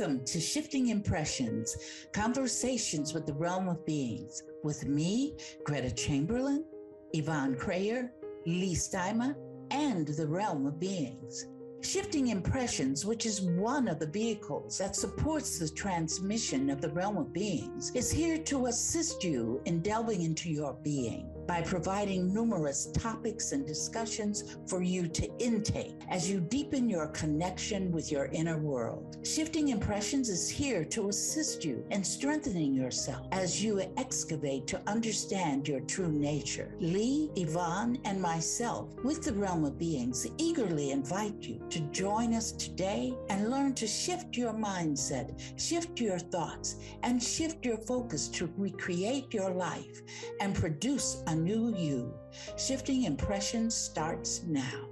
Welcome to Shifting Impressions, Conversations with the Realm of Beings, with me, Gretta Chamberlain, Yvonne Kraeher, Leigh Stima, and the Realm of Beings. Shifting Impressions, which is one of the vehicles that supports the transmission of the Realm of Beings, is here to assist you in delving into your being by providing numerous topics and discussions for you to intake as you deepen your connection with your inner world. Shifting Impressions is here to assist you in strengthening yourself as you excavate to understand your true nature. Leigh, Yvonne, and myself, with the Realm of Beings, eagerly invite you to join us today and learn to shift your mindset, shift your thoughts, and shift your focus to recreate your life and produce a new you. Shifting Impressions starts now.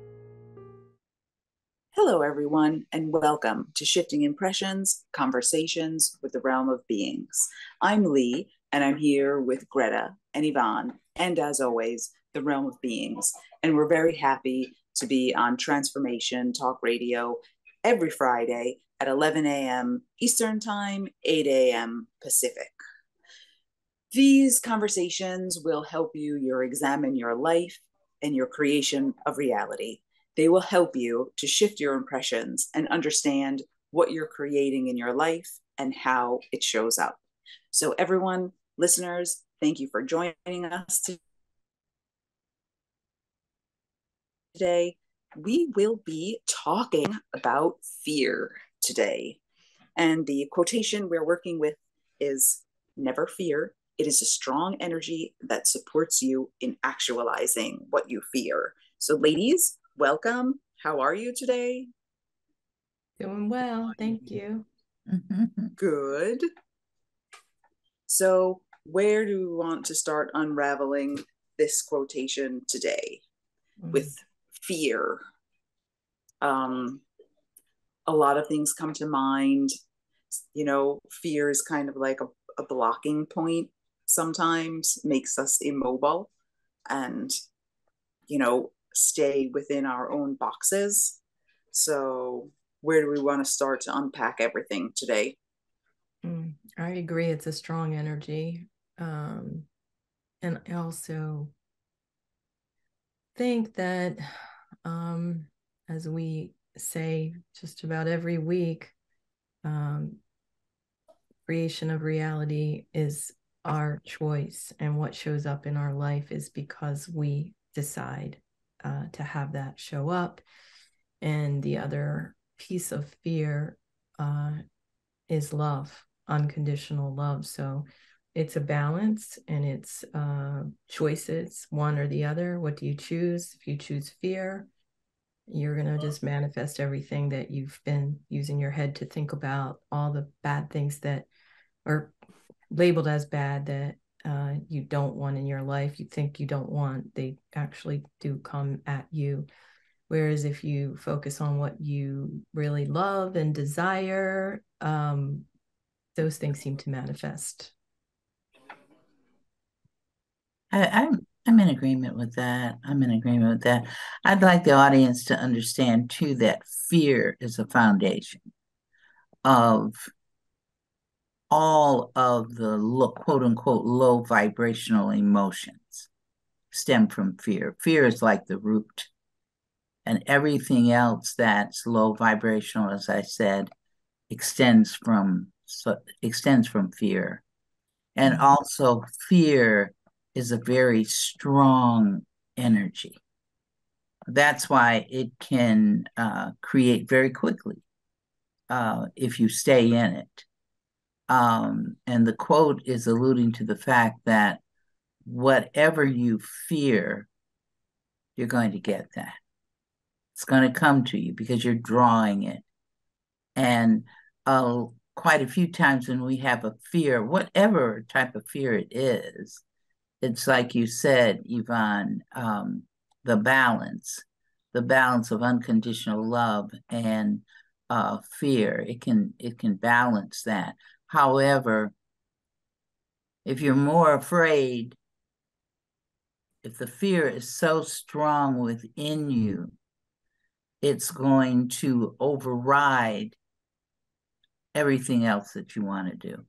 Hello, everyone, and welcome to Shifting Impressions, Conversations with the Realm of Beings. I'm Leigh, and I'm here with Gretta and Yvonne, and as always, the Realm of Beings. And we're very happy to be on Transformation Talk Radio every Friday at 11 a.m. Eastern Time, 8 a.m. Pacific. These conversations will help you examine your life and your creation of reality. They will help you to shift your impressions and understand what you're creating in your life and how it shows up. So everyone, listeners, thank you for joining us today. We will be talking about fear today. And the quotation we're working with is never fear. It is a strong energy that supports you in actualizing what you fear. So ladies, welcome. How are you today? Doing well, thank you. Good. So where do we want to start unraveling this quotation today? With fear. A lot of things come to mind. You know, fear is kind of like a blocking point sometimes, makes us immobile and, stay within our own boxes. So where do we want to start to unpack everything today? I agree. It's a strong energy. And I also think that, as we say just about every week, creation of reality is our choice, and what shows up in our life is because we decide to have that show up. And the other piece of fear is love, unconditional love. So it's a balance, and it's choices, one or the other. What do you choose? If you choose fear, you're going to just manifest everything that you've been using your head to think about, all the bad things that are labeled as bad that you don't want in your life, you think you don't want, they actually do come at you. Whereas if you focus on what you really love and desire, those things seem to manifest. I'm in agreement with that. I'd like the audience to understand too that fear is a foundation of all of the quote unquote low vibrational emotions stem from fear. Fear is like the root, and everything else that's low vibrational, as I said, extends from fear. And also fear is a very strong energy. That's why it can create very quickly if you stay in it. And the quote is alluding to the fact that whatever you fear, you're going to get that. It's going to come to you because you're drawing it. And quite a few times when we have a fear, whatever type of fear it is, it's like you said, Yvonne, the balance of unconditional love and fear. It can balance that. However, if you're more afraid, if the fear is so strong within you, it's going to override everything else that you want to do.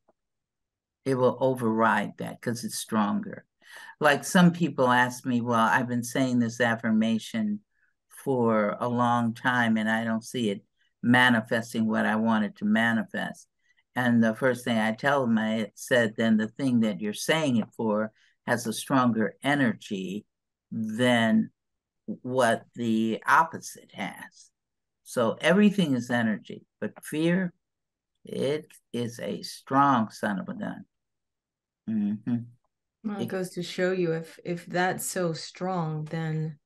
It will override that because it's stronger. Like some people ask me, well, I've been saying this affirmation for a long time and I don't see it manifesting what I wanted to manifest. And the first thing I tell them, I said, then the thing that you're saying it for has a stronger energy than what the opposite has. So everything is energy, but fear, it is a strong son of a gun. Mm-hmm. Well, it goes to show you if that's so strong, then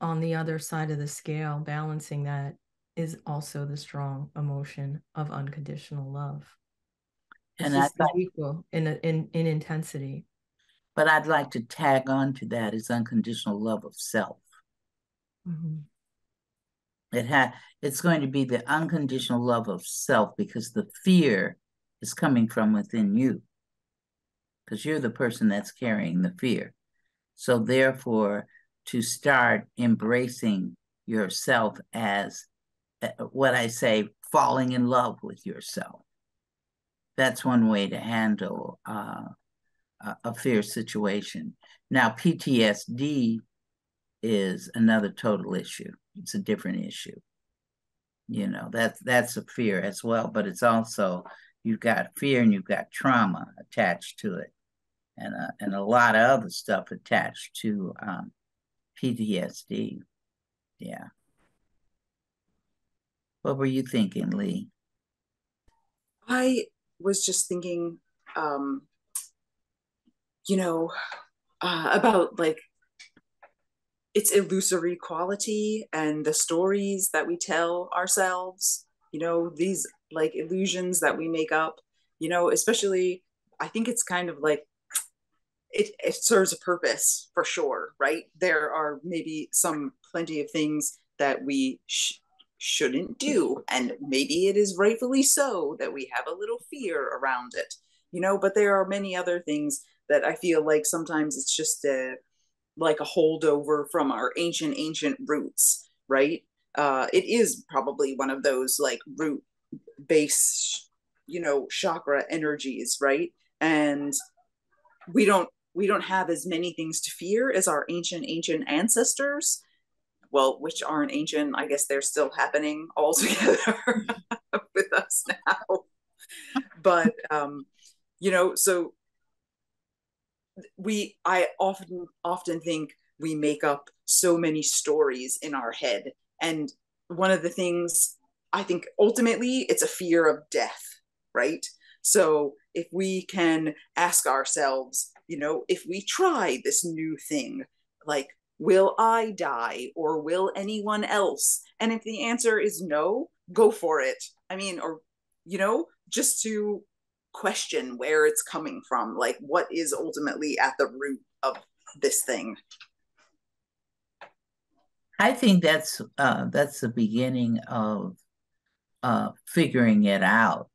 on the other side of the scale, balancing that is also the strong emotion of unconditional love. It's and just equal in intensity. But I'd like to tag on to that is unconditional love of self. Mm-hmm. It's going to be the unconditional love of self because the fear is coming from within you because you're the person that's carrying the fear. So therefore, to start embracing yourself as what I say, falling in love with yourself. That's one way to handle a fear situation. Now, PTSD is another total issue. It's a different issue. You know, that's a fear as well, but it's also, you've got fear and you've got trauma attached to it and a lot of other stuff attached to PTSD. Yeah. What were you thinking, Leigh? I was just thinking, um, about like its illusory quality and the stories that we tell ourselves, these like illusions that we make up, especially I think it's kind of like it serves a purpose for sure, right? There are maybe plenty of things that we shouldn't do, and maybe it is rightfully so that we have a little fear around it, but there are many other things that I feel like sometimes it's just like a holdover from our ancient roots, right? It is probably one of those like root base, chakra energies, right? And we don't have as many things to fear as our ancient ancestors. Well, which aren't ancient. I guess they're still happening all together with us now. But so I often think we make up so many stories in our head. And one of the things, I think ultimately it's a fear of death, right? So if we can ask ourselves, if we try this new thing, like, will I die or will anyone else? And if the answer is no, go for it. I mean, or, just to question where it's coming from, like what is ultimately at the root of this thing. I think that's the beginning of figuring it out.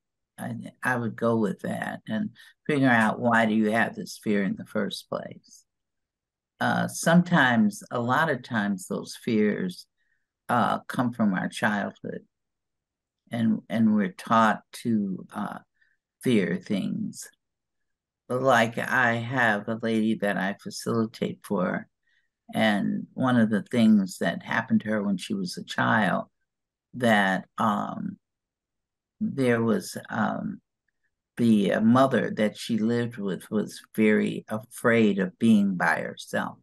I would go with that and figure out why do you have this fear in the first place. Sometimes, a lot of times, those fears come from our childhood, and we're taught to fear things. Like I have a lady that I facilitate for, and one of the things that happened to her when she was a child that there was the mother that she lived with was very afraid of being by herself,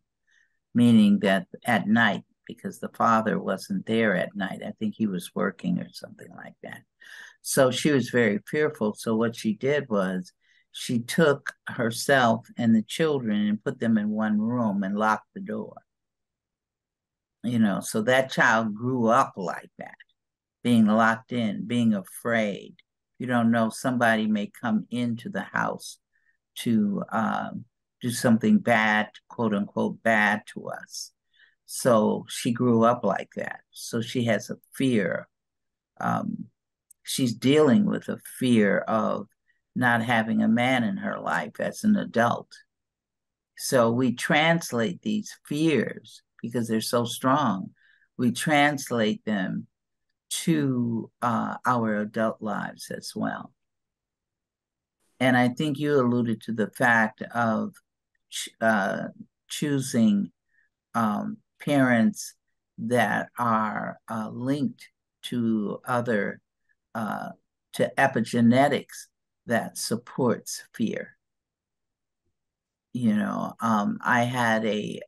meaning that at night, because the father wasn't there at night, I think he was working or something like that. So she was very fearful. So what she did was she took herself and the children and put them in one room and locked the door. So that child grew up like that, being locked in, being afraid. You don't know, somebody may come into the house to do something bad, quote unquote, bad to us. So she grew up like that. So she has a fear. She's dealing with a fear of not having a man in her life as an adult. So we translate these fears because they're so strong. We translate them to our adult lives as well. And I think you alluded to the fact of choosing parents that are linked to other to epigenetics that supports fear. I had a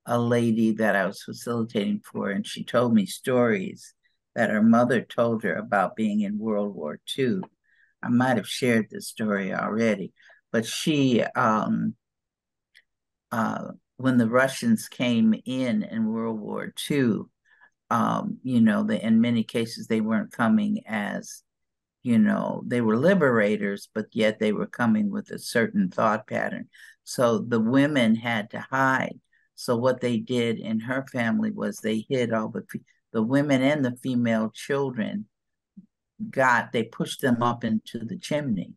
lady that I was facilitating for, and she told me stories that her mother told her about being in World War II. I might have shared this story already, but when the Russians came in World War II, in many cases they weren't coming as, they were liberators, but yet they were coming with a certain thought pattern. So the women had to hide. So what they did in her family was they hid all the women and the female children they pushed them up into the chimney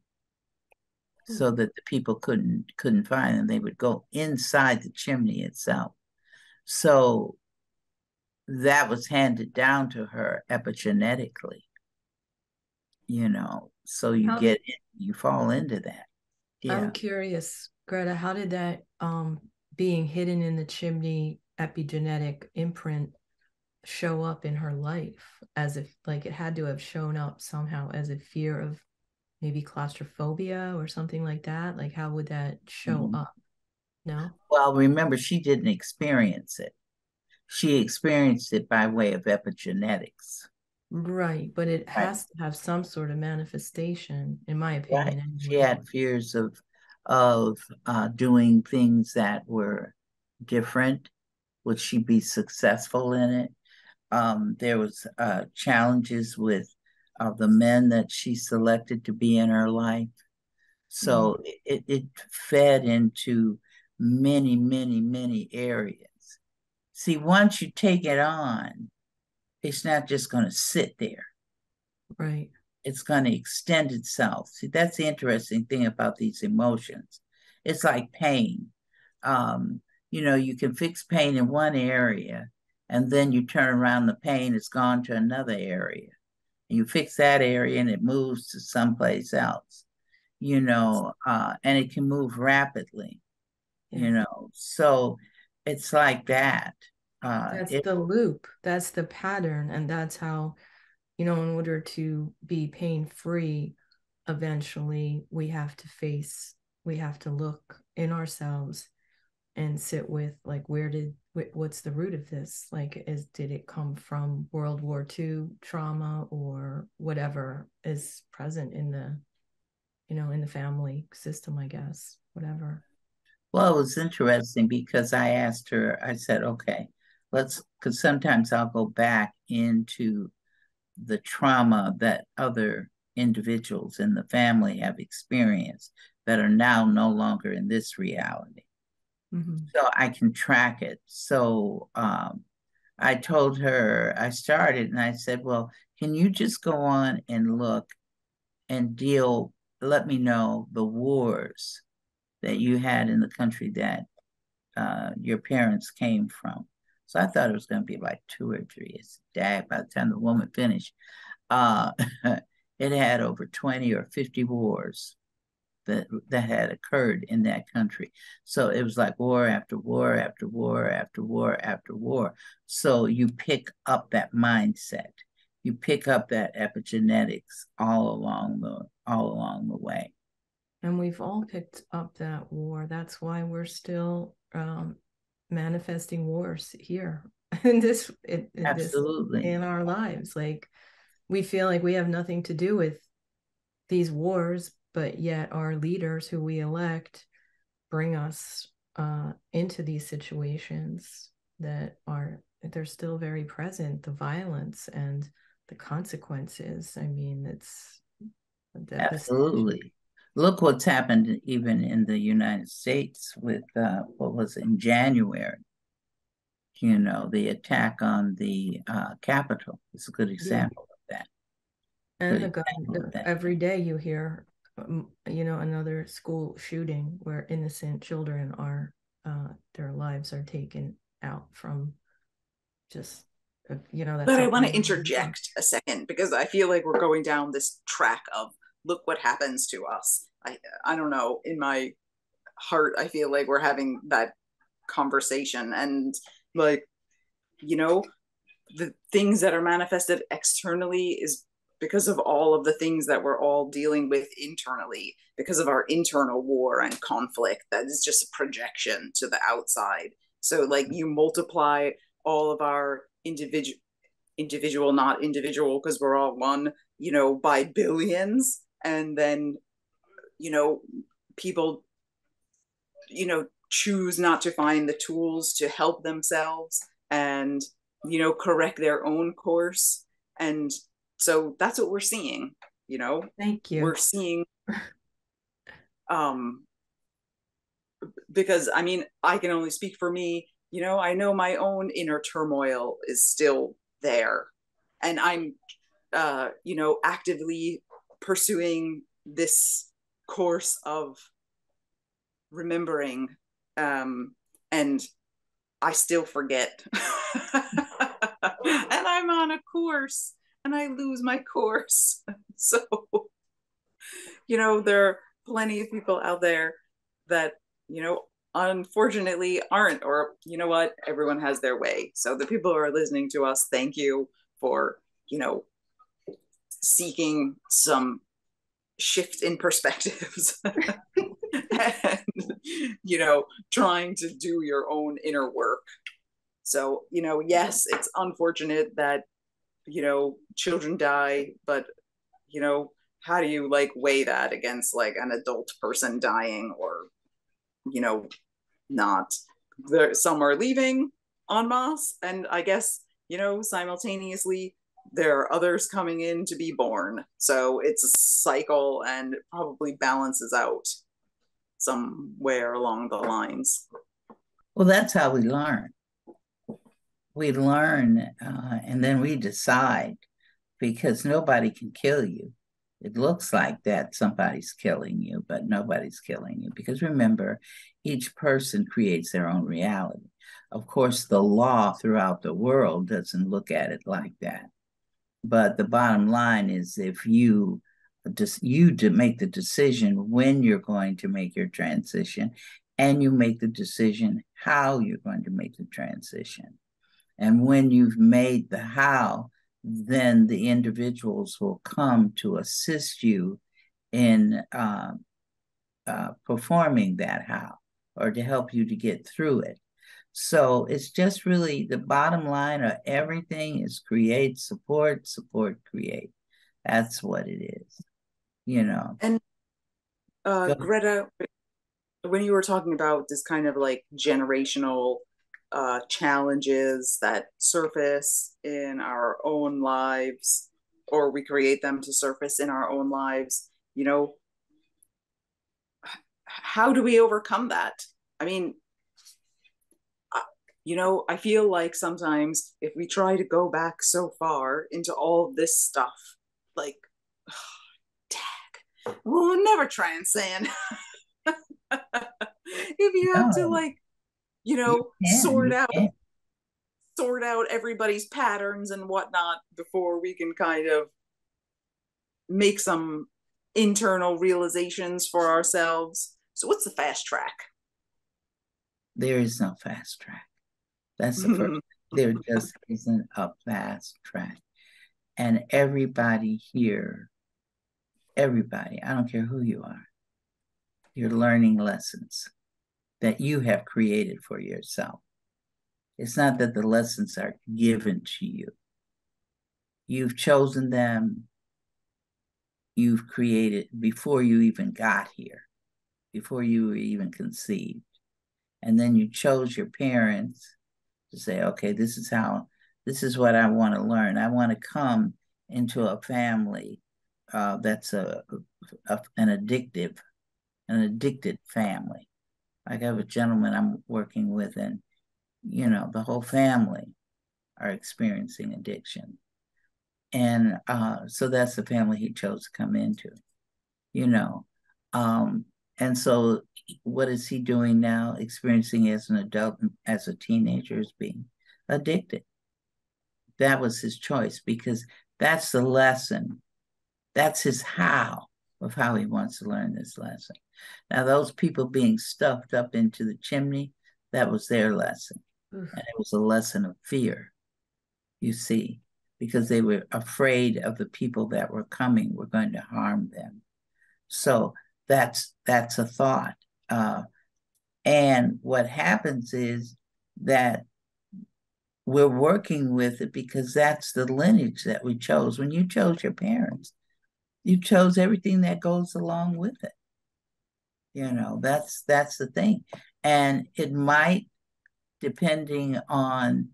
so that the people couldn't find them. They would go inside the chimney itself. So that was handed down to her epigenetically, so you fall into that. Yeah. I'm curious, Greta, how did that being hidden in the chimney epigenetic imprint show up in her life? As if like it had to have shown up somehow as a fear of maybe claustrophobia or something like that. Like how would that show up? No? Well, remember, she didn't experience it. She experienced it by way of epigenetics. Right, but it has to have some sort of manifestation, in my opinion. Right. Anyway. She had fears of doing things that were different. Would she be successful in it? There was challenges with the men that she selected to be in her life. So it fed into many, many, many areas. See, once you take it on, it's not just going to sit there. Right. It's going to extend itself. See, that's the interesting thing about these emotions. It's like pain. You can fix pain in one area, and then you turn around, the pain is gone to another area. And you fix that area, and it moves to someplace else. And it can move rapidly. So it's like that. That's the loop. That's the pattern, and that's how, in order to be pain-free, eventually we have to look in ourselves and sit with like what's the root of this? Like did it come from World War II trauma or whatever is present in the family system, I guess, whatever. Well, it was interesting because I asked her, I said, okay, because sometimes I'll go back into the trauma that other individuals in the family have experienced that are now no longer in this reality. So I can track it. So I told her, I started and I said, well, can you just go on and look and let me know the wars that you had in the country that your parents came from. So I thought it was going to be like 2 or 3. It's dad. By the time the woman finished, it had over 20 or 50 wars that had occurred in that country. So it was like war after war after war after war after war. So you pick up that mindset. You pick up that epigenetics all along the way. And we've all picked up that war. That's why we're still manifesting wars here Absolutely. in our lives. Like we feel like we have nothing to do with these wars, but yet our leaders who we elect bring us into these situations that they're still very present. The violence and the consequences. I mean, it's absolutely. Look what's happened even in the United States with what was in January. The attack on the Capitol is a good example of that. And every day you hear, another school shooting where innocent children are, their lives are taken out from just That's but I want something. to interject a second, because I feel like we're going down this track of look what happens to us. I don't know, in my heart I feel like we're having that conversation, and like, you know, the things that are manifested externally is because of all of the things that we're all dealing with internally, because of our internal war and conflict that is just a projection to the outside. So like you multiply all of our individual, not individual because we're all one, by billions, and then, people, choose not to find the tools to help themselves and, correct their own course. And so that's what we're seeing, Thank you. we're seeing, um, because I mean, I can only speak for me, I know my own inner turmoil is still there. And I'm, actively pursuing this course of remembering, and I still forget. And I'm on a course and I lose my course. So, there are plenty of people out there that, unfortunately aren't, or what, everyone has their way. So the people who are listening to us, thank you for, seeking some shift in perspectives. And, trying to do your own inner work. So, yes, it's unfortunate that, children die, but, how do you like weigh that against like an adult person dying, or, not? Some are leaving en masse, and I guess, simultaneously there are others coming in to be born. So it's a cycle, and it probably balances out somewhere along the lines. Well, that's how we learn. We learn, and then we decide, because nobody can kill you. It looks like that somebody's killing you, but nobody's killing you, because remember, each person creates their own reality. Of course, the law throughout the world doesn't look at it like that. But the bottom line is, if you make the decision when you're going to make your transition, and you make the decision how you're going to make the transition. And when you've made the how, then the individuals will come to assist you in performing that how, or to help you to get through it. So it's just really the bottom line of everything is create, support, create. That's what it is. And Greta, when you were talking about this kind of like generational challenges that surface in our own lives, or we create them to surface in our own lives, how do we overcome that? I mean, I feel like sometimes if we try to go back so far into all of this stuff, like, tag, we'll never transcend. If you have to, like, sort out everybody's patterns and whatnot before we can kind of make some internal realizations for ourselves. So what's the fast track? There is no fast track. That's the first. There just isn't a fast track. And everybody here, I don't care who you are, you're learning lessons that you have created for yourself. It's not that the lessons are given to you. You've chosen them. You've created before you even got here, before you were even conceived. And then you chose your parents to say, okay, this is what I want to learn. I want to come into a family that's an addicted family. Like I have a gentleman I'm working with, and the whole family are experiencing addiction. And so that's the family he chose to come into, and so what is he doing now, experiencing as an adult, as a teenager, is being addicted. that was his choice, because that's the lesson. That's his how of how he wants to learn this lesson. Now, those people being stuffed up into the chimney, that was their lesson. Oof. And it was a lesson of fear, you see, because they were afraid of the people that were coming were going to harm them. So that's a thought. And what happens is that we're working with it because that's the lineage that we chose. When you chose your parents, you chose everything that goes along with it. You know, that's the thing. And it might, depending on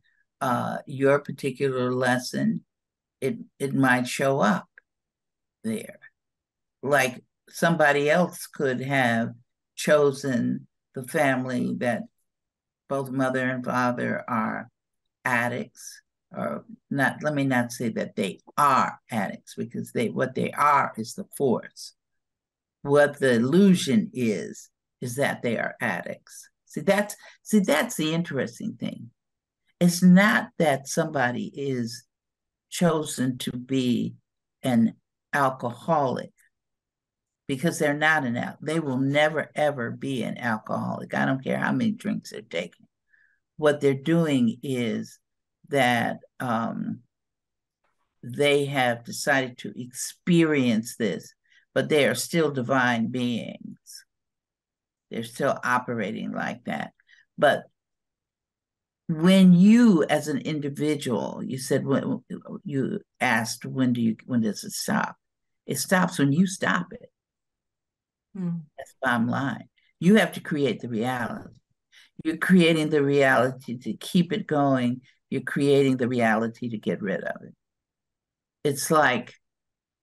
your particular lesson, it might show up there. Like somebody else could have chosen the family that both mother and father are addicts, or not, let me not say that they are addicts, because what they are is the force. What the illusion is that they are addicts. See, that's the interesting thing. It's not that somebody is chosen to be an alcoholic, because they're not they will never ever be an alcoholic. I don't care how many drinks they're taking. What they're doing is that they have decided to experience this, but they are still divine beings. They're still operating like that. But when you, as an individual, you said, when you asked, when does it stop? It stops when you stop it. That's the bottom line. You have to create the reality. You're creating the reality to keep it going. You're creating the reality to get rid of it. It's like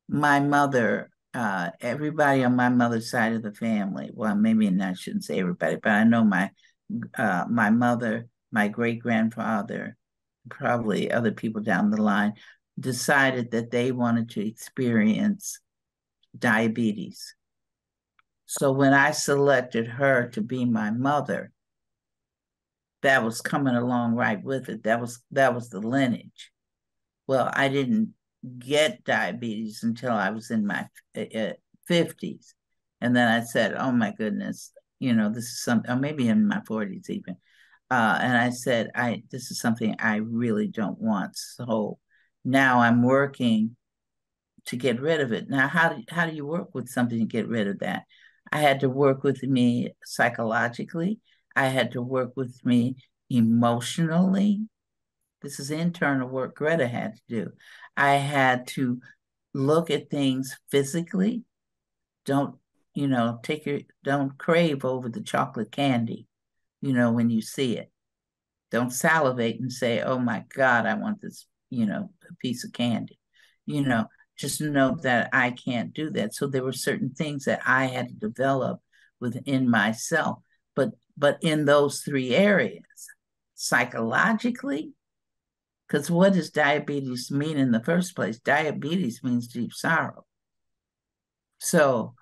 my mother, everybody on my mother's side of the family, well, maybe I shouldn't say everybody, but I know my mother, my great-grandfather, probably other people down the line, decided that they wanted to experience diabetes. So when I selected her to be my mother, that was coming along right with it. That was the lineage. Well, I didn't get diabetes until I was in my 50s. And then I said, oh my goodness, this is something, or maybe in my 40s even. And I said, this is something I really don't want. So now I'm working to get rid of it. Now, how do you work with something to get rid of that? I had to work with me psychologically. I had to work with me emotionally. This is internal work Gretta had to do. I had to look at things physically. Don't crave over the chocolate candy, when you see it. Don't salivate and say, oh my God, I want this, a piece of candy. Just know that I can't do that. So there were certain things that I had to develop within myself. But in those three areas, psychologically, because what does diabetes mean in the first place? Diabetes means deep sorrow. So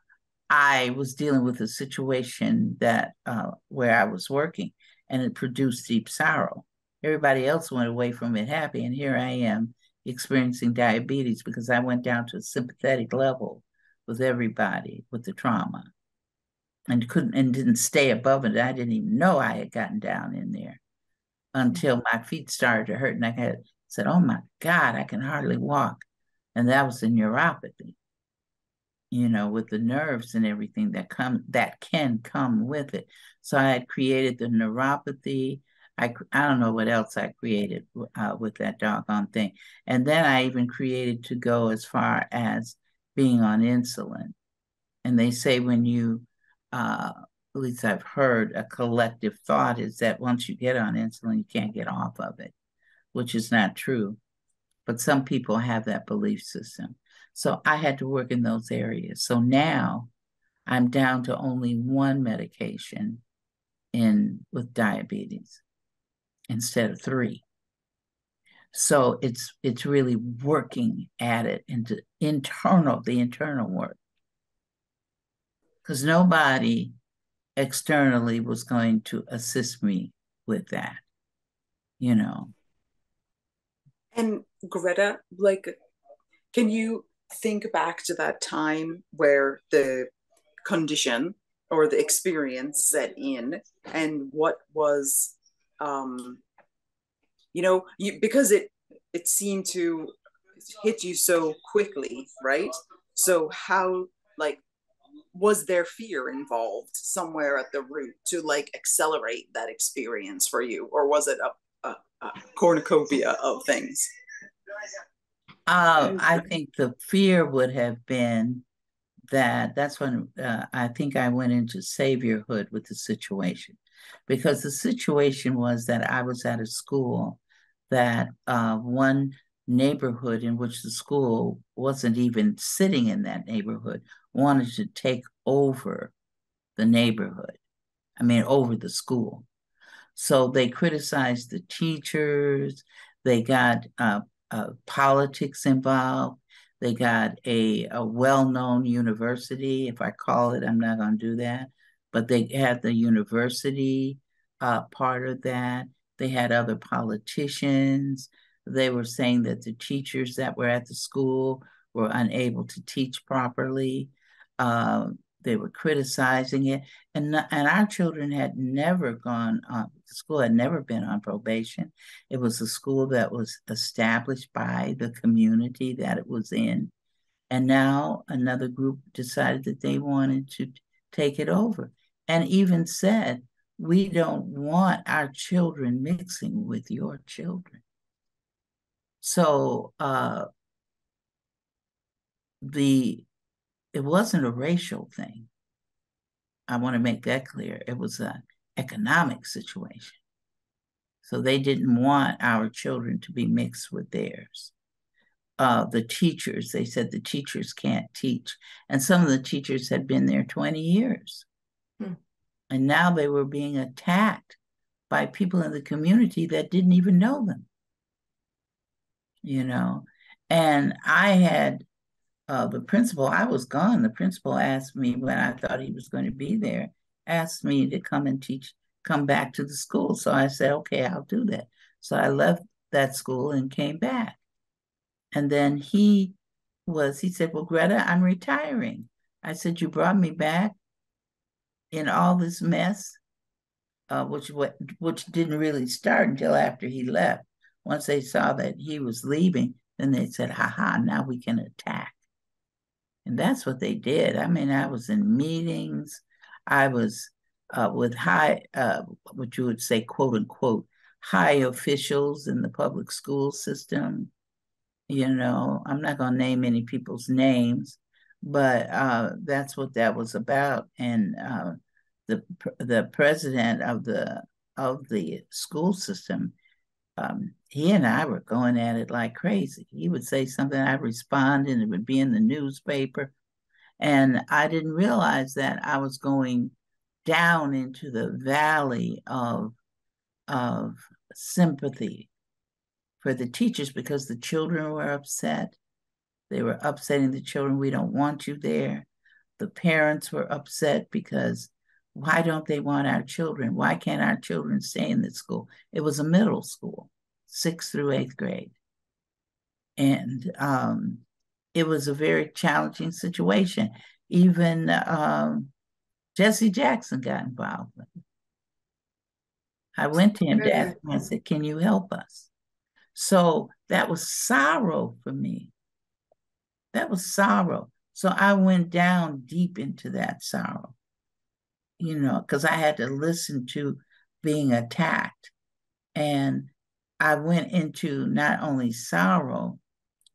I was dealing with a situation that where I was working, and it produced deep sorrow. Everybody else went away from it happy, and here I am experiencing diabetes because I went down to a sympathetic level with everybody with the trauma, and didn't stay above it. I didn't even know I had gotten down in there until my feet started to hurt, and I said, oh my God, I can hardly walk. And that was a neuropathy, with the nerves and everything that can come with it. So I had created the neuropathy. I don't know what else I created with that doggone thing. And then I even created to go as far as being on insulin. And they say when you, at least I've heard, a collective thought is that once you get on insulin, you can't get off of it, which is not true. But some people have that belief system. So I had to work in those areas. So now I'm down to only one medication with diabetes instead of 3. So it's really working at it into the internal work. Because nobody externally was going to assist me with that, And Greta, like, can you think back to that time where the condition or the experience set in, and what was, um, because it seemed to hit you so quickly, right? So how, like, was there fear involved somewhere at the root to like accelerate that experience for you, or was it a cornucopia of things? I think the fear would have been that's when I think I went into saviorhood with the situation, because the situation was that I was at a school that one neighborhood in which the school wasn't even sitting in that neighborhood wanted to take over the neighborhood. I mean, over the school. So they criticized the teachers. They got politics involved. They got a well-known university. If I call it, I'm not going to do that. But they had the university part of that. They had other politicians. They were saying that the teachers that were at the school were unable to teach properly. They were criticizing it, and our children had never gone on. The school had never been on probation. It was a school that was established by the community that it was in, and now another group decided that they wanted to take it over, and even said, "We don't want our children mixing with your children." So the it wasn't a racial thing. I want to make that clear. It was an economic situation. So they didn't want our children to be mixed with theirs. The teachers, they said the teachers can't teach. And some of the teachers had been there 20 years. Hmm. And now they were being attacked by people in the community that didn't even know them. And I had the principal, I was gone. The principal asked me when I thought he was going to be there, asked me to come and come back to the school. So I said, okay, I'll do that. So I left that school and came back. And then he said, well, Greta, I'm retiring. I said, you brought me back in all this mess, which didn't really start until after he left. Once they saw that he was leaving, then they said, ha, now we can attack. And that's what they did. I mean, I was in meetings. I was with what you would say, quote unquote, high officials in the public school system. I'm not going to name any people's names, but that's what that was about. And the president of the school system, he and I were going at it like crazy. He would say something, I'd respond, and it would be in the newspaper. And I didn't realize that I was going down into the valley of sympathy for the teachers, because the children were upset. They were upsetting the children. We don't want you there. The parents were upset because why don't they want our children? Why can't our children stay in this school? It was a middle school, 6th through 8th grade. And it was a very challenging situation. Even Jesse Jackson got involved with it. I went to him to ask him, I said, can you help us? So that was sorrow for me. That was sorrow. So I went down deep into that sorrow, because I had to listen to being attacked. And I went into not only sorrow,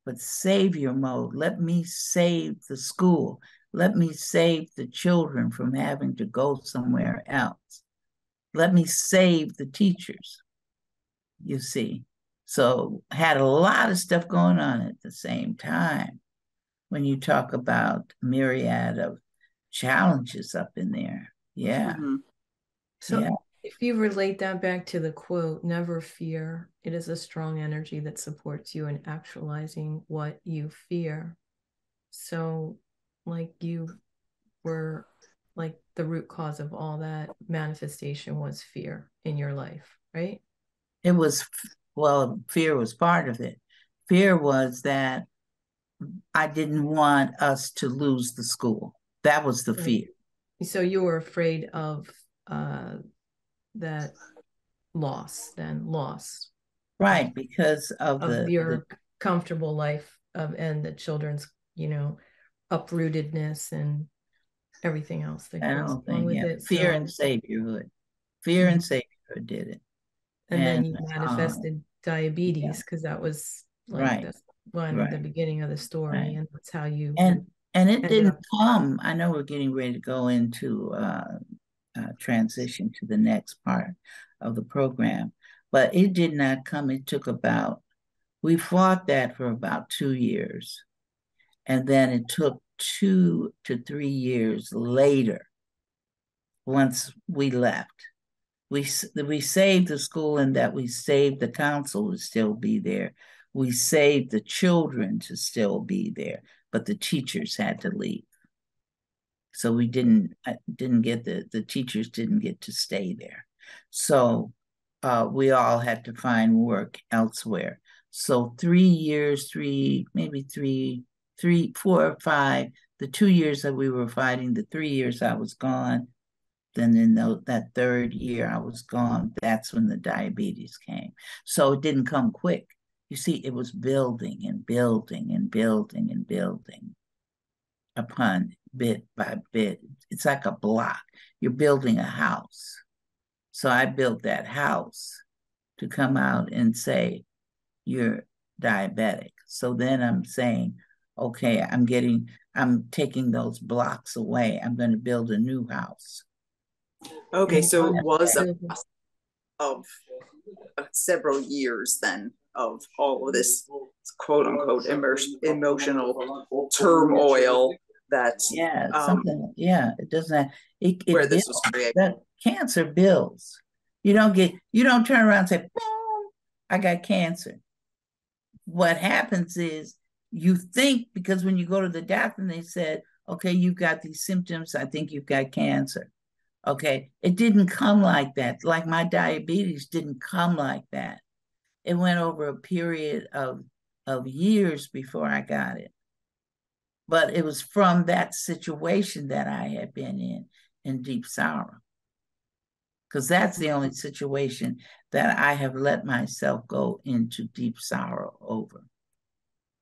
but savior mode. Let me save the school. Let me save the children from having to go somewhere else. Let me save the teachers, you see. So had a lot of stuff going on at the same time when you talk about myriad of challenges up in there. Yeah. Mm-hmm. So yeah. If you relate that back to the quote, never fear, it is a strong energy that supports you in actualizing what you fear. So like you were, like the root cause of all that manifestation was fear in your life, right? It was, well, fear was part of it, Fear was that I didn't want us to lose the school. That was the fear. So you were afraid of that loss, right? Because of your comfortable life and the children's, uprootedness and everything else that goes along with it. Fear and saviorhood. Fear and saviorhood did it. And then you manifested diabetes because that was like the beginning of the story, and that's how you and it didn't come. I know we're getting ready to go into transition to the next part of the program, but it did not come. It took we fought that for about 2 years. And then it took 2 to 3 years later, once we left. We saved the school in that we saved the council to still be there. We saved the children to still be there, but the teachers had to leave. So we didn't get the teachers didn't get to stay there. So we all had to find work elsewhere. So 3 years, maybe 3, 4 or 5, the 2 years that we were fighting, the 3 years I was gone. Then in that 3rd year I was gone, that's when the diabetes came. So it didn't come quick. You see, it was building and building and building and building upon bit by bit. It's like a block. You're building a house. So I built that house to come out and say, you're diabetic. So then I'm saying, okay, I'm taking those blocks away. I'm going to build a new house. Okay, so it was a process of several years then of all of this quote unquote emotional turmoil that it doesn't where this was created. That cancer builds. You don't turn around and say, boom, I got cancer. What happens is you think, because when you go to the doctor and they said, okay, you've got these symptoms, I think you've got cancer. Okay, it didn't come like that. Like my diabetes didn't come like that. It went over a period of years before I got it. But it was from that situation that I had been in deep sorrow. Because that's the only situation that I have let myself go into deep sorrow over.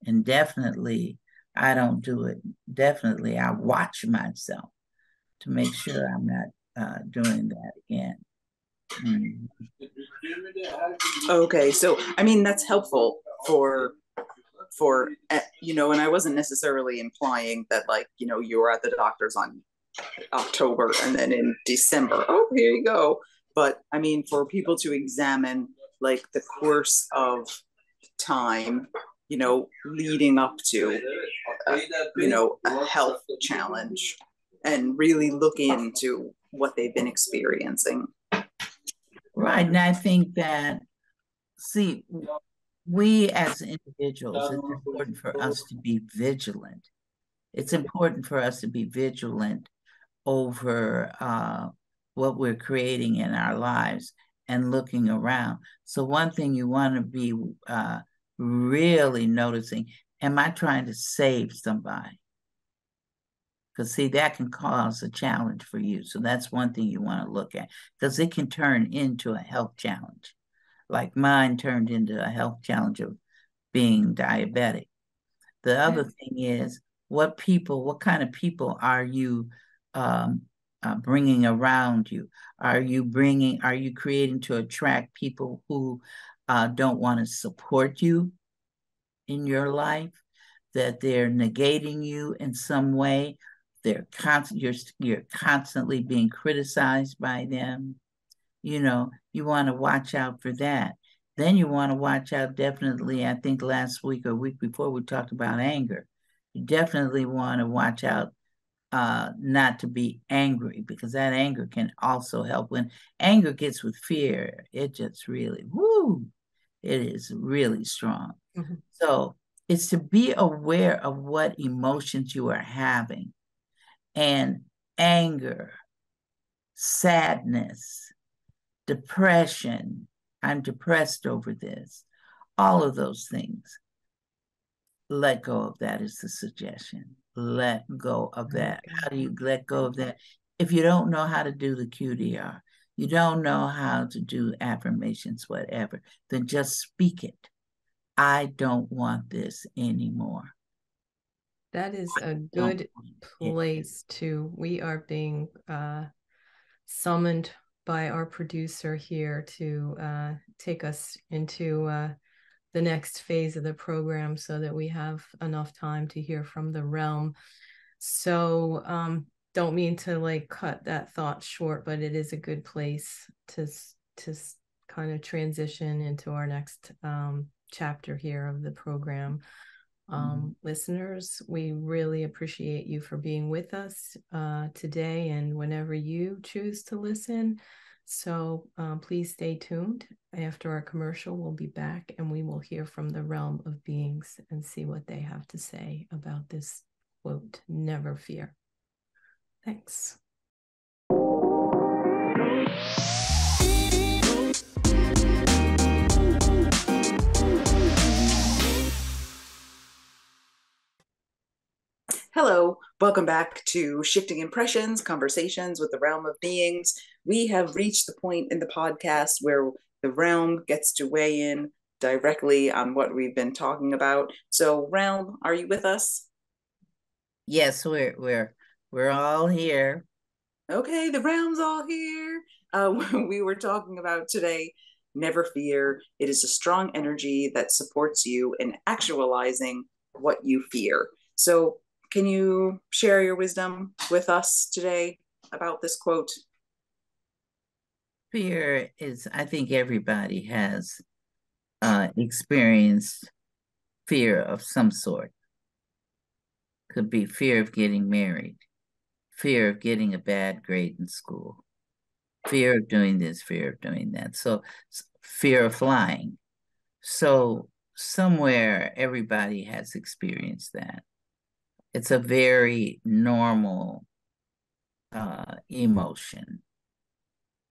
And definitely, I don't do it. Definitely, I watch myself to make sure I'm not doing that again. Okay, so I mean that's helpful for and I wasn't necessarily implying that you were at the doctor's on October and then in December, oh, here you go. But I mean, for people to examine like the course of time, leading up to a health challenge and really look into what they've been experiencing. Right. And I think that, we as individuals, it's important for us to be vigilant. It's important for us to be vigilant over what we're creating in our lives and looking around. So one thing you want to be really noticing, am I trying to save somebody? Because that can cause a challenge for you. So that's one thing you want to look at, because it can turn into a health challenge. Like mine turned into a health challenge of being diabetic. The other thing is, what kind of people are you bringing around you? Are you creating to attract people who don't want to support you in your life, that they're negating you in some way? You're constantly being criticized by them. You want to watch out for that. Then you want to watch out, definitely, I think last week or week before we talked about anger. You definitely want to watch out not to be angry, because that anger can also help. When anger gets with fear, it just really, it is really strong. Mm-hmm. So it's to be aware of what emotions you are having. And anger, sadness, depression, I'm depressed over this, all of those things. let go of that is the suggestion. Let go of that. How do you let go of that? If you don't know how to do the QDR, you don't know how to do affirmations, whatever, then just speak it. I don't want this anymore. That is a good place to, we are being summoned by our producer here to take us into the next phase of the program so that we have enough time to hear from the realm. So don't mean to like cut that thought short, but it is a good place to kind of transition into our next chapter here of the program. Listeners, we really appreciate you for being with us today and whenever you choose to listen. So please stay tuned. After our commercial, we'll be back and we will hear from the realm of beings and see what they have to say about this quote, never fear. Thanks. Hello, welcome back to Shifting Impressions, Conversations with the Realm of Beings. We have reached the point in the podcast where the realm gets to weigh in directly on what we've been talking about. So, realm, are you with us? Yes, we're all here. Okay, the realm's all here. We were talking about today, never fear. It is a strong energy that supports you in actualizing what you fear. So, can you share your wisdom with us today about this quote? Fear is, I think everybody has experienced fear of some sort. Could be fear of getting married, fear of getting a bad grade in school, fear of doing this, fear of doing that. So fear of flying. So somewhere everybody has experienced that. It's a very normal emotion.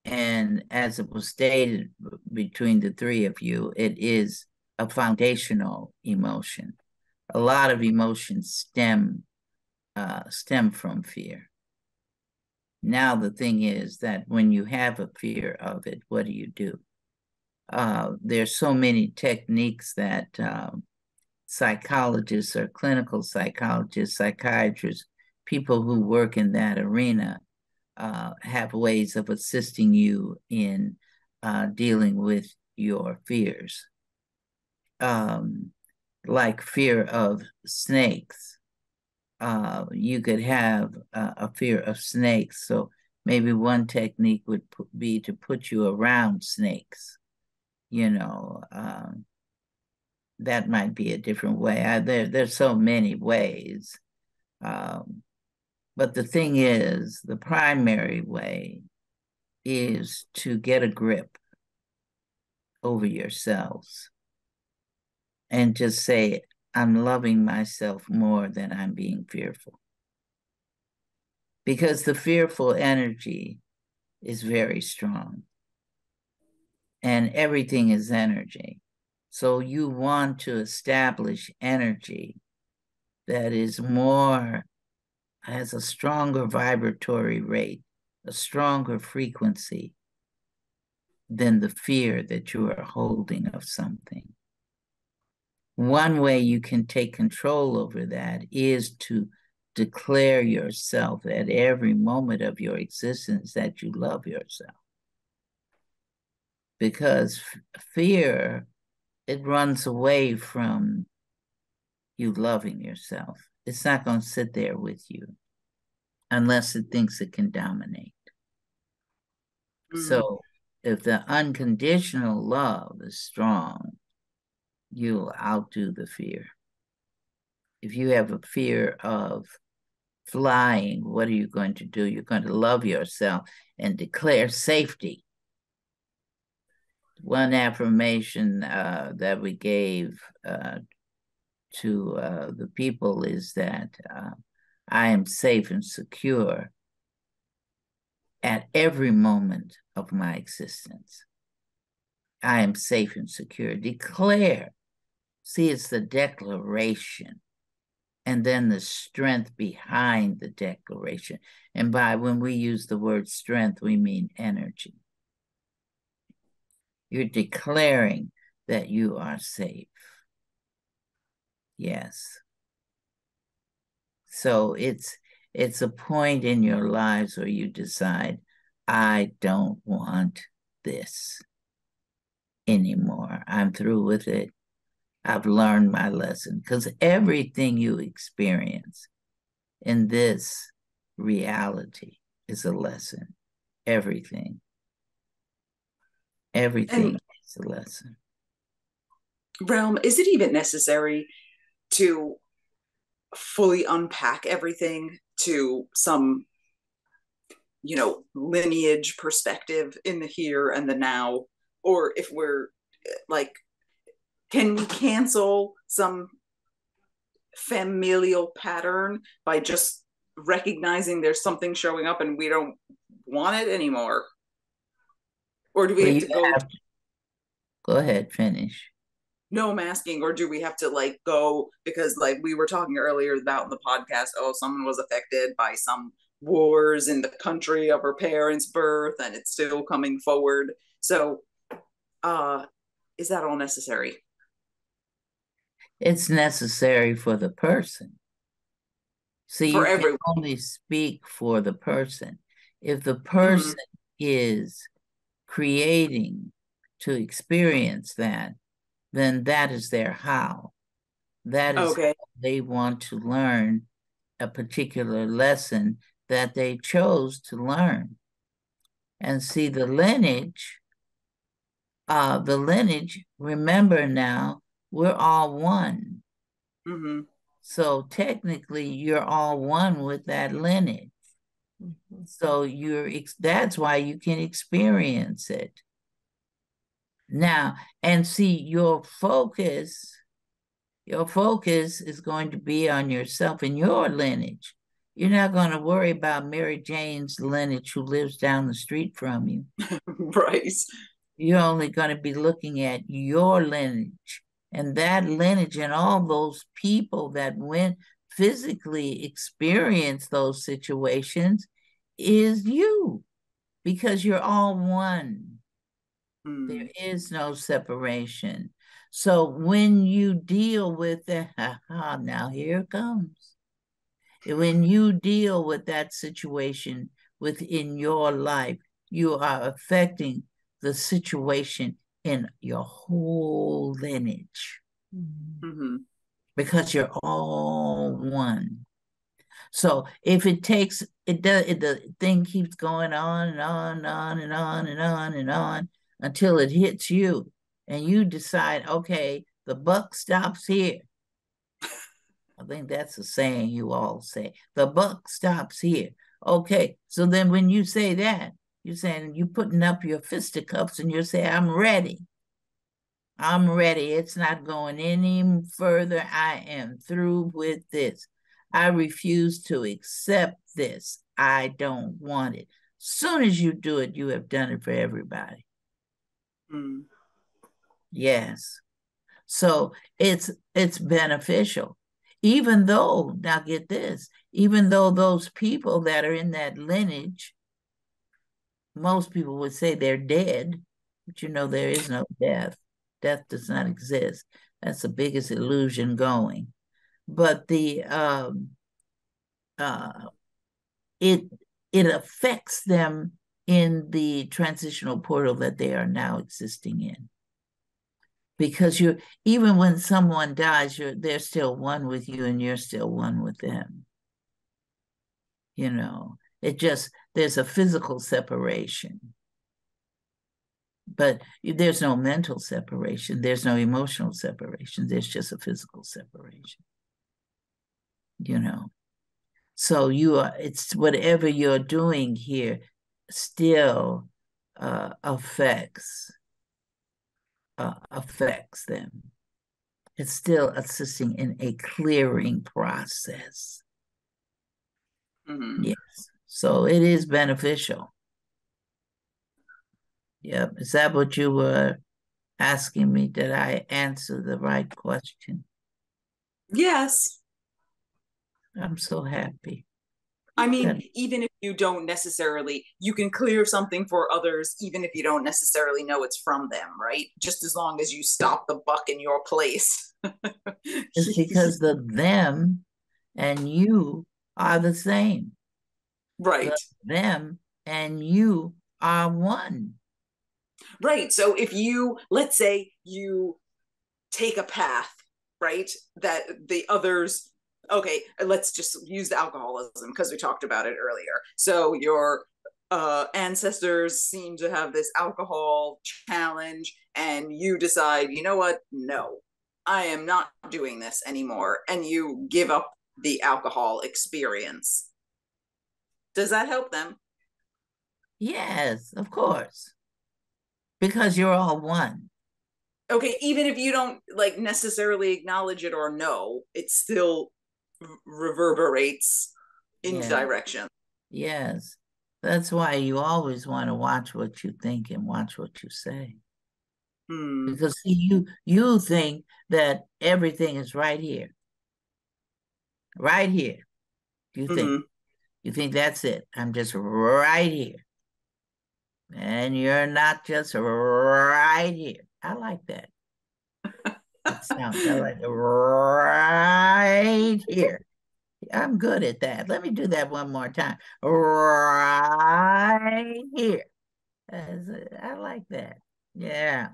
And as it was stated between the three of you, it is a foundational emotion. A lot of emotions stem from fear. Now the thing is that when you have a fear of it, what do? There's so many techniques that psychologists or clinical psychologists, psychiatrists, people who work in that arena have ways of assisting you in dealing with your fears. Like fear of snakes. You could have a fear of snakes. So maybe one technique would be to put you around snakes. That might be a different way. There's so many ways. But the thing is, the primary way is to get a grip over yourselves and just say, I'm loving myself more than I'm being fearful. Because the fearful energy is very strong and everything is energy. So you want to establish energy that is has a stronger vibratory rate, a stronger frequency than the fear that you are holding of something. One way you can take control over that is to declare yourself at every moment of your existence that you love yourself. Because fear, it runs away from you loving yourself. It's not going to sit there with you unless it thinks it can dominate. So if the unconditional love is strong, you'll outdo the fear. If you have a fear of flying, what are you going to do? You're going to love yourself and declare safety. One affirmation that we gave to the people is that I am safe and secure at every moment of my existence. I am safe and secure. Declare See, it's the declaration and then the strength behind the declaration. And by when we use the word strength, we mean energy. You're declaring that you are safe. Yes. So it's a point in your lives where you decide, I don't want this anymore. I'm through with it. I've learned my lesson, because everything you experience in this reality is a lesson. Everything. Everything is a lesson. Realm, is it even necessary to fully unpack everything to some, lineage perspective in the here and the now? Or if we're like, can we cancel some familial pattern by just recognizing there's something showing up and we don't want it anymore? Or do we have to go? Go ahead, finish. No, I'm asking, or do we have to like go, because like we were talking earlier about in the podcast, oh, someone was affected by some wars in the country of her parents' birth and it's still coming forward. So is that all necessary? It's necessary for the person. See, For you can everyone. only speak for the person. If the person is creating to experience that, then that is their how. That is Okay. how they want to learn a particular lesson that they chose to learn. And see, the lineage, remember now, we're all one. Mm-hmm. So technically, you're all one with that lineage. Mm-hmm. So that's why you can experience it. Now, and see, your focus is going to be on yourself and your lineage. You're not going to worry about Mary Jane's lineage who lives down the street from you. Right. You're only going to be looking at your lineage, and that lineage and all those people that went physically experience those situations is you, because you're all one. There is no separation. So when you deal with that, now here it comes. When you deal with that situation within your life, you are affecting the situation in your whole lineage. Mm-hmm. Because you're all one. So if it takes, the thing keeps going on and on and on and on and on and on until it hits you and you decide, okay, the buck stops here. I think that's a saying you all say. The buck stops here. Okay, so then when you say that, you're saying, you're putting up your fisticuffs and you're saying, I'm ready. I'm ready. It's not going any further. I am through with this. I refuse to accept this. I don't want it. Soon as you do it, you have done it for everybody. Mm. Yes. So it's beneficial. Even though, now get this, even though those people that are in that lineage, most people would say they're dead, but there is no death. Death does not exist. That's the biggest illusion going. But it affects them in the transitional portal that they are now existing in. Because even when someone dies, they're still one with you and you're still one with them. There's a physical separation. But there's no mental separation. There's no emotional separation. There's just a physical separation. So it's whatever you're doing here still affects them. It's still assisting in a clearing process. Mm-hmm. Yes. So it is beneficial. Yep. Is that what you were asking me did I answer the right question. Yes. I'm so happy. I that- mean, even if you don't necessarily, you can clear something for others, even if you don't necessarily know it's from them, right? Just as long as you stop the buck in your place. It's because the them and you are the same. Right. The them and you are one. Right. So if you, let's say you take a path, right, that the others, okay, let's just use the alcoholism because we talked about it earlier. So your ancestors seem to have this alcohol challenge, and you decide, you know what? No, I am not doing this anymore. And you give up the alcohol experience. Does that help them? Yes, of course. Because you're all one. Okay, even if you don't like necessarily acknowledge it or know, it still reverberates in Yeah. direction. Yes. That's why you always want to watch what you think and watch what you say. Because see, you think that everything is right here. Right here. You think. Mm-hmm. You think that's it. I'm just right here. And you're not just right here. I like that. That sounds I like it right here. I'm good at that. Let me do that one more time. Right here. I like that. Yeah.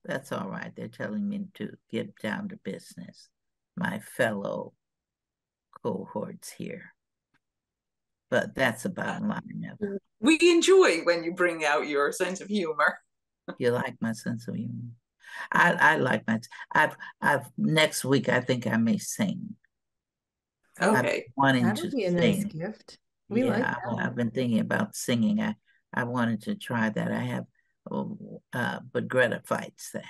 That's all right. They're telling me to get down to business. My fellow cohorts here. But that's the bottom line of it. We enjoy when you bring out your sense of humor. You like my sense of humor? I like my. I've next week. I think I may sing. I've been Okay. wanting That to would be a nice sing. gift. We like Yeah, that. I've been thinking about singing. I wanted to try that. I have, but Greta fights that.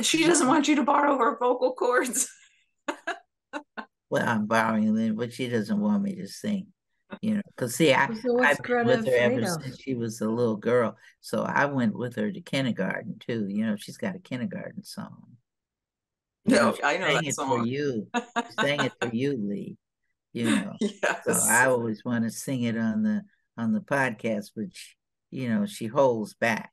She doesn't want you to borrow her vocal cords. Well, I'm borrowing them, but she doesn't want me to sing. Because see, So what's I've been Greta with her afraid ever of? since she was a little girl. So I went with her to kindergarten too. She's got a kindergarten song. No, She I know sang that it for song. you. She sang it for you, Leigh. So Yes. I always want to sing it on the podcast, which she holds back.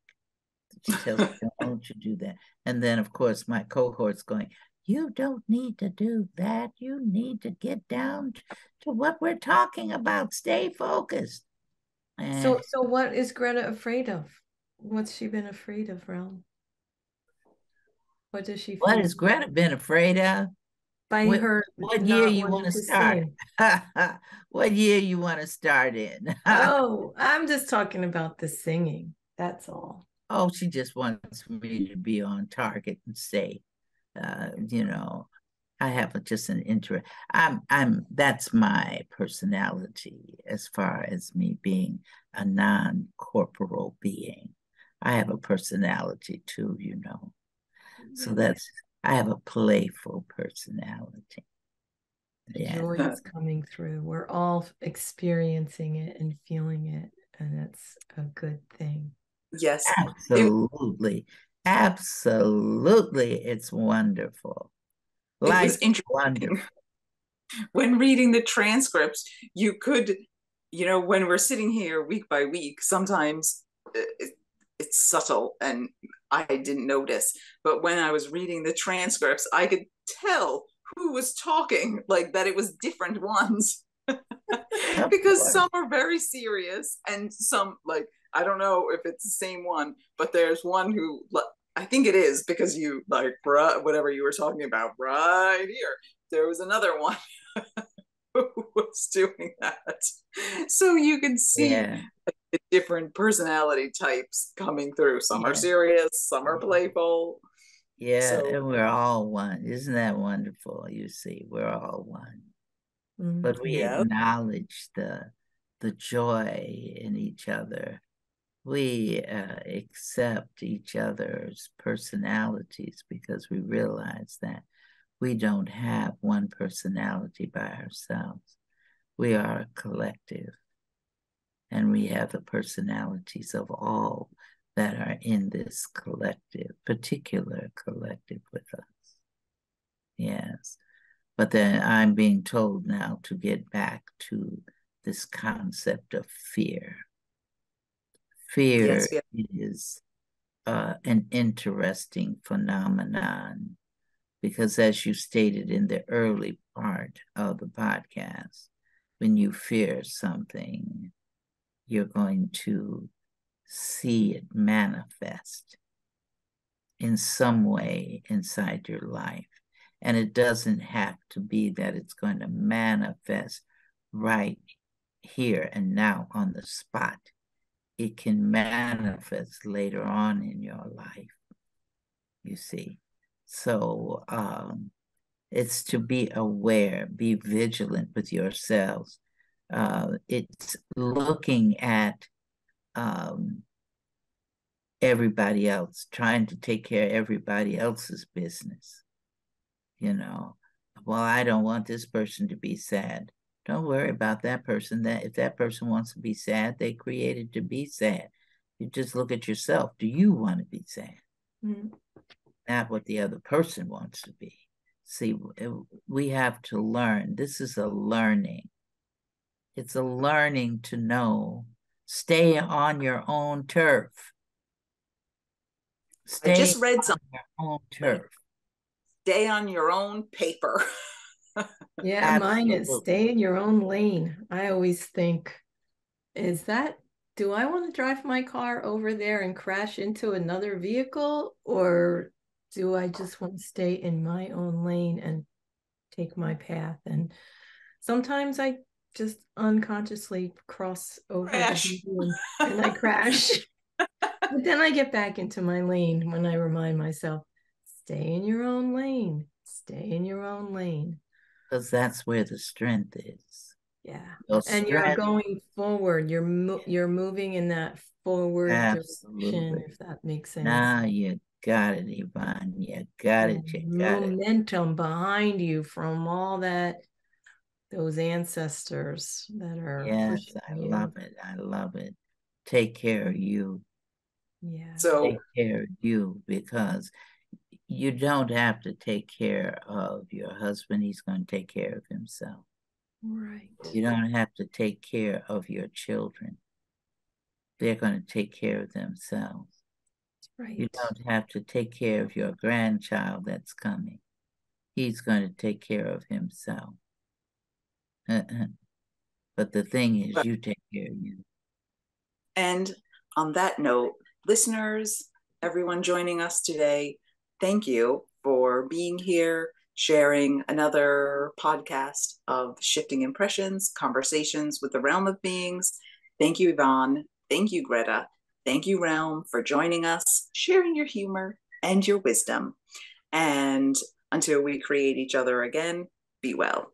She tells me, "Don't you do that?" And then, of course, my cohort's going, "You don't need to do that. You need to get down to what we're talking about. Stay focused." So what is Greta afraid of? What's she been afraid of, Rel? What does she What fear? has Greta been afraid of? By What, her what year not you want wanting to to start? sing. What year you want to start in? Oh, I'm just talking about the singing. That's all. Oh, she just wants me to be on target and say, I have just an interest. That's my personality as far as me being a non-corporal being. I have a personality too. So I have a playful personality. The Yeah. joy is coming through. We're all experiencing it and feeling it, and it's a good thing. Yes. Absolutely. Absolutely. It's wonderful. It was Life is interesting. wonderful. When reading the transcripts, you could, when we're sitting here week by week, sometimes it's subtle and I didn't notice. But when I was reading the transcripts, I could tell who was talking, like that it was different ones. Because some are very serious and some, like, I don't know if it's the same one, but there's one who, I think it is because you, like, whatever you were talking about right here, there was another one who was doing that. So you can see the different personality types coming through. Some are serious, some are playful. Yeah, and we're all one. Isn't that wonderful? You see, we're all one. But we acknowledge the joy in each other. We accept each other's personalities because we realize that we don't have one personality by ourselves. We are a collective, and we have the personalities of all that are in this particular collective with us. Yes. But then I'm being told now to get back to this concept of fear. Fear Yes, is an interesting phenomenon because, as you stated in the early part of the podcast, when you fear something, you're going to see it manifest in some way inside your life. And it doesn't have to be that it's going to manifest right here and now on the spot. It can manifest later on in your life, you see. So it's to be aware, be vigilant with yourselves. It's looking at everybody else, trying to take care of everybody else's business. You know, well, I don't want this person to be sad. Don't worry about that person. That if that person wants to be sad, they created to be sad. You just look at yourself. Do you want to be sad? Mm-hmm. Not what the other person wants to be. See, we have to learn. This is a learning. It's a learning to know. Stay on your own turf. I just read something. On your own turf. Stay on your own paper. Yeah, absolutely. Mine is stay in your own lane. I always think, do I want to drive my car over there and crash into another vehicle, or do I just want to stay in my own lane and take my path? And sometimes I just unconsciously cross over and I crash. But then I get back into my lane when I remind myself, stay in your own lane. Stay in your own lane. Because that's where the strength is. Yeah. And you're going forward. You're moving in that forward direction, if that makes sense. Nah, you got it, Yvonne. You got it. You got momentum behind you from all that, those ancestors that are. Yes, I love it. I love it. Take care of you. Yeah. So take care of you, because you don't have to take care of your husband. He's going to take care of himself. Right. You don't have to take care of your children. They're going to take care of themselves. Right. You don't have to take care of your grandchild that's coming. He's going to take care of himself. But the thing is, you take care of you. And on that note, listeners, everyone joining us today, thank you for being here, sharing another podcast of Shifting Impressions, Conversations with the Realm of Beings. Thank you, Yvonne. Thank you, Greta. Thank you, Realm, for joining us, sharing your humor and your wisdom. And until we create each other again, be well.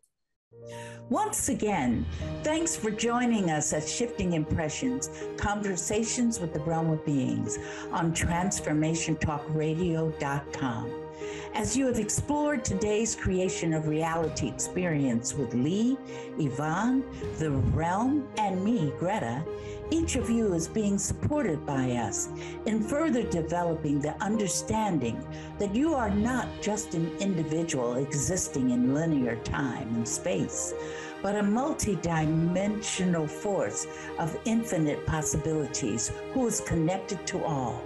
Once again, thanks for joining us at Shifting Impressions, Conversations with the Realm of Beings on TransformationTalkRadio.com. As you have explored today's creation of reality experience with Leigh, Yvonne, the Realm, and me, Greta, each of you is being supported by us in further developing the understanding that you are not just an individual existing in linear time and space, but a multidimensional force of infinite possibilities who is connected to all.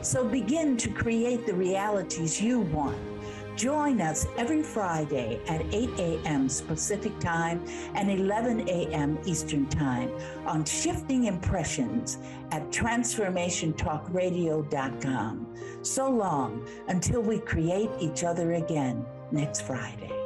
So begin to create the realities you want. Join us every Friday at 8 a.m. Pacific Time and 11 a.m. Eastern Time on Shifting Impressions at TransformationTalkRadio.com. So long until we create each other again next Friday.